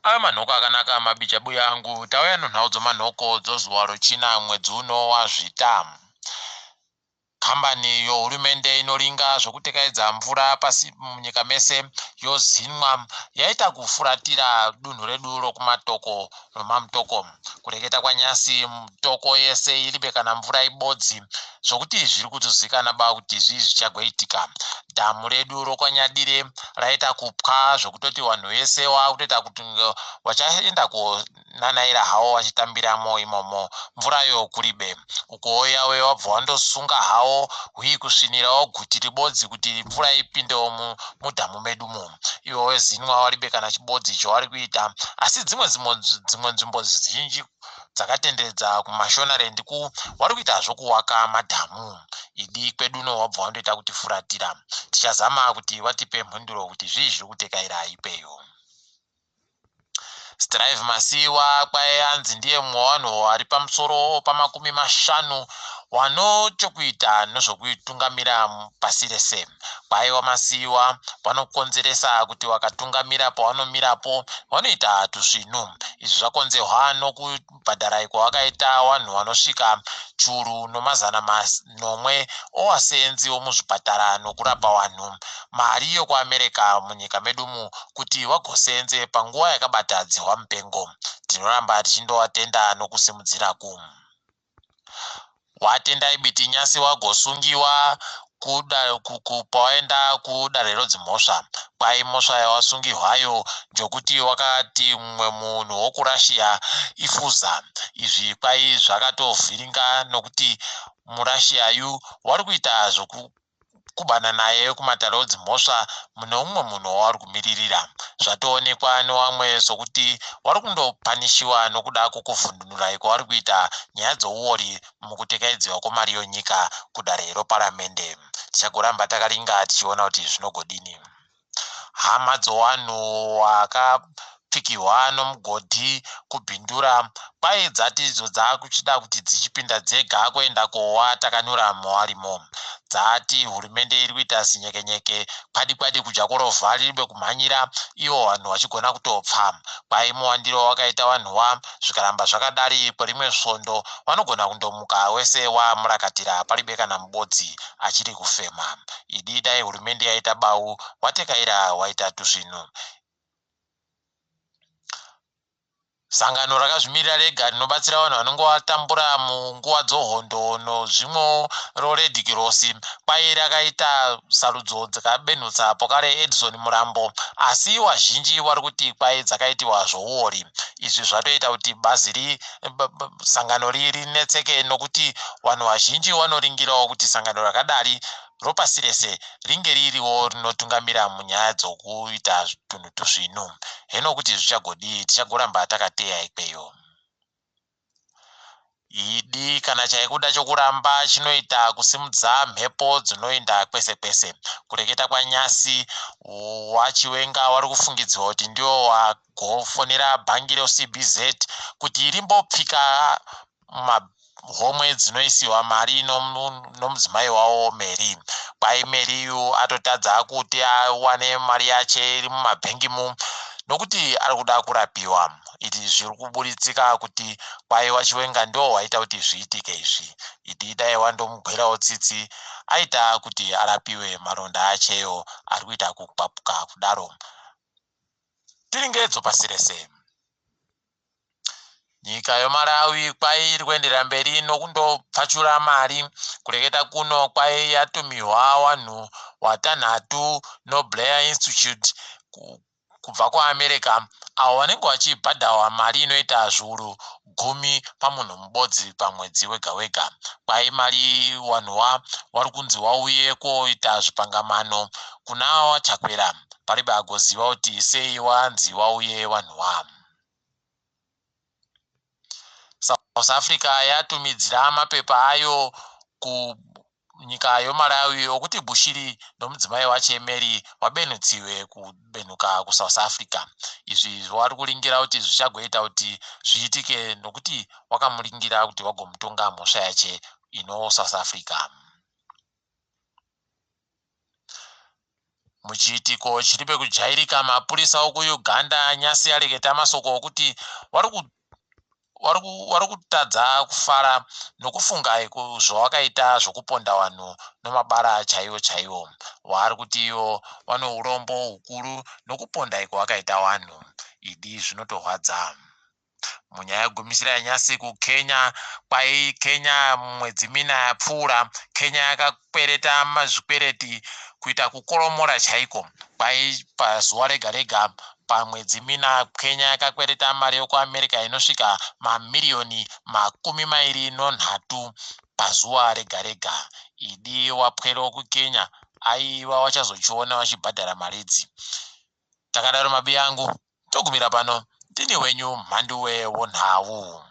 Aya manhoko akanaka mabichabuya angu, tauya nonhaudzo manhoko dzozuva rochina mwedzi uno waZvita. Kambani yohurumende inoringa zvekutekedza mvura pasi munyika mese yozinwa yaita kufuratira dunhu redu rokumatoko nomamutoko. Kureketa kwanyasi mutoko yese iribe kana mvura ibodzi zvokuti zviri kutozikanwa ba kuti zvii zvichagoitika. Dhamu redu rokwanyadire raita kupwa zvokutoti vanhu vese wakutoita kuti vachaenda konanaira hawo vachitambiramo imomo mvurayo kuribe. Ukoyawe wabva wandosunga hawo hui kusvinirawo guti ribodzi kuti mvura ipindewo mudhamu medumo. Iwo wezinwa waribe kana chibodzi chawari kuita, asi dzimwe nzvimbo zhinji dzakatenderedza kumashonaland wari kuita zvokuwaka madhamu. Idi kweduno wabva wandoita kuti furatira. Tichazama kuti watipe mhinduro kuti zvii zviri kutekaira ipeyo. Strive Masiyiwa kwayanzi ndiye mumwe wavanhu ari pamusoro pa50 wanochokuita nezvokutungamira pasi rese. Kwaiva Masiyiwa vanokonzeresa kuti wakatungamira pavanomirapo vanoita tusvinu. Izvi zvakonzerwa nokubhadharai kwavakaita vanhu vanosvika churu no900 ovasenzi vomuzvipatara nokurapa vanhu mari yokuAmerica munyika medumu kuti vagosenze panguva yakabata dzihwa mupengo. Tinoramba tichindovatenda nokusimudziraku. Watendai biti nyasi wagosungiwa pawaenda kudare rodzimhosva. Kwai mhosva yawasungirwayo ndokuti wakati mumwe munhu wokuRussia ifuza. Izvi kwai zvakatovhiringa nokuti muRussiayu wari kuita kubana naye kumatare odzimhosva mune umwe munhu waari kumiririra. Zvatoonekwa nevamwe sokuti wari kundopanishiwa nokuda kwokuvhundunurai kwavari kuita nyaya dzouori mukutekaidziwa kwemari yonyika kudare roparamende. Tichagoramba takaringa tichiona kuti zvinogodini. Hama dzowanhu wakapfikirwa nomugodhi kubhindura kwai dzati idzo dzakuchida kuti dzichipinda dzega kuenda kowa takanura mawarimo. Dzati hurumende iri kuita zinyekenyeke kwadi kudya kurovha riribe kumhanyira ivo vanhu vachigona kutopfa. Kwai muwandiro wakaita vanhuwa zvikaramba zvakadari kwerimwe svondo vanogona kundomuka wese wamurakatira paribe kana mubodzi achiri kufema. Idi dai hurumende yaita bau watekaira waita tuzvinhu. Sangano rakazvimirira rega rinobatsira vanhu vanenge vatambura munguva dzohondo nozvimwewo roRed Cross kwai rakaita sarudzo dzakabenhutsa pokare Edison Murambo, asi wazhinji wari kuti kwai dzakaitiwa zvouori. Izvi zvatoita kuti sangano rinetseke nokuti vanhu vazhinji vanoringirawo kuti sangano rakadari ropasi rese ringe ririwo rinotungamira munyaya dzokuita tunhu tuzvinu. Heno kuti zvichagodi tichagoramba takateya ikweyo. Idi kana chaikuda chokuramba chinoita kusimudza mhepo dzinoenda kwese kwese. Kureketa kwanyasi waChiwenga wari kufungidzwa kuti ndio wagofonera bhangi reCBZ kuti rimbopfika homwe dzinoisiwa mari nomudzimai wavo Mary. Kwai Maryyu atotadza kuti awane mari yache iri mumabhengimu nokuti ari kuda kurapiwa. Izvi zviri kuburitsika kuti kwai waChiwenga ndo waita kuti zviitike izvi. Idi dai wandomugwerawo tsitsi aita kuti arapiwe maronda acheyo ari kuita kukwapuka kudaro. Tiringedzo pasi rese. Nyika yoMalawi kwai iri kuendera mberi nokundopfachura mari. Kureketa kuno kwai yatumirwa vanhu vatanhatu noBlair Institute kubva kuAmerica avo vanenge vachibhadharwa mari inoita zviuru 10 pamunhu mubodzi pamwedzi wega wega. Kwai mari vanhuwa vari kunzi wauye koita zvipangamano kuna wachakwera paribe agoziva kuti sei wanzi wauye vanhuwa. South Africa yatumidzira mapepa ayo kunyika yoMalawi okuti Bushiri nomudzimai wache Mary wabenutsiwe kubenuka kuSouth Africa. Izvi wari kuringira kuti zvichagoita kuti zviitike nokuti wakamuringira kuti wagomutonga mhosva yache ino South Africa. muchiitiko chiri pekujairika mapurisa okuuganda nyasi areketa masoko okuti vari kutadza kufara nokufunga zvawakaita zvokuponda vanhu nomabara chaiwo chaiwo. Vari kuti ivo vane urombo hukuru nokuponda iko vakaita vanhu. Idi zvinotorwadza. Munyaya yegumisira yenyasi kuKenya, Kenya mwedzi mina yapfuura, Kenya yakakwereta mazvikwereti kuita kukoromora chaiko. Pazuva rega rega pamwedzi mina Kenya yakakwereta mari yekuAmerica inosvika mamiriyoni 23 pazuva rega rega. Idi wapwere kuKenya aiva wachazochiona wachibhadhara mari idzi. Takadaro mabi yangu togumira pano. Ndini wenyu Mhanduwe Wonhau.